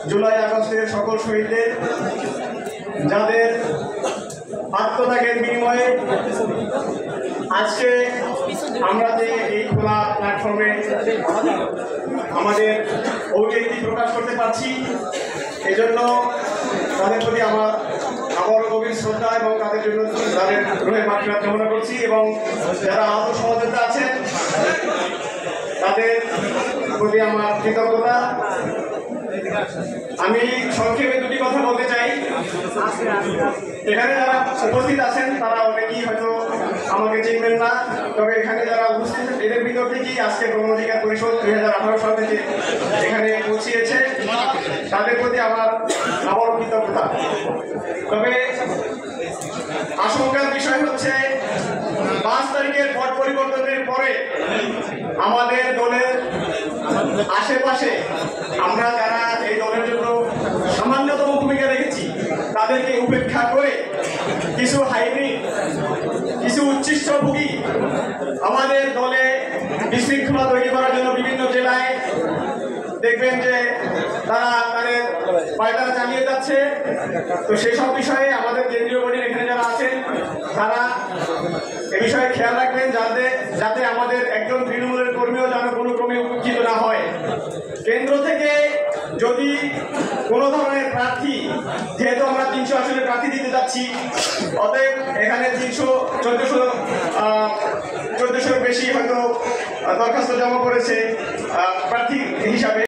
জুলাই আগস্টের সকল শহীদদের যাদের আত্মত্যাগের বিনিময়ে আজকে আমরা যে এই খোলা প্ল্যাটফর্মে আমাদের অভিব্যক্তি প্রকাশ করতে পারছি, এজন্য তাদের প্রতি আমার আবারও গভীর শ্রদ্ধা এবং তাদের জন্য তাদের রুহের মাগফিরাত কামনা করছি। এবং যারা আহত সহযোগিতা আছেন তাদের প্রতি আমার কৃতজ্ঞতা। আমি সংক্ষেপে দুটি কথা বলতে চাই। এখানে যারা উপস্থিত আছেন তারা অনেকেই হয়তো আমাকে চিনবেন না, তবে এখানে যারা উপস্থিত এদের ভিতর থেকেই আজকে গণঅধিকার পরিষদ 2018 সাল থেকে এখানে পৌঁছিয়েছে, তাদের প্রতি আমার আবারও কৃতজ্ঞতা। তবে আশঙ্কার বিষয় হচ্ছে 5 তারিখের পট পরিবর্তনের পরে আমাদের দলের আশেপাশে আমরা যারা এই দলের জন্য সামান্যতম ভূমিকা রেখেছি তাদেরকে উপেক্ষা করে কিছু হাইব্রিড, কিছু উচ্ছিষ্টভোগী আমাদের দলে বিশৃঙ্খলা তৈরি করার জন্য বিভিন্ন জেলায় দেখবেন যে তারা তাদের পায়তারা চালিয়ে যাচ্ছে। তো সেসব বিষয়ে আমাদের কেন্দ্রীয় বডির এখানে যারা আছেন তারা এ বিষয়ে খেয়াল রাখবেন যাতে আমাদের একজন তৃণমূলের কর্মীও যেন কোনো ক্রমে উপেক্ষিত না হয়। কেন্দ্র থেকে যদি কোনো ধরনের প্রার্থী, যেহেতু আমরা 300 আসনে প্রার্থী দিতে যাচ্ছি, অতএব এখানে 1400-1400 বেশি হয়তো দরখাস্ত জমা করেছে প্রার্থী হিসাবে।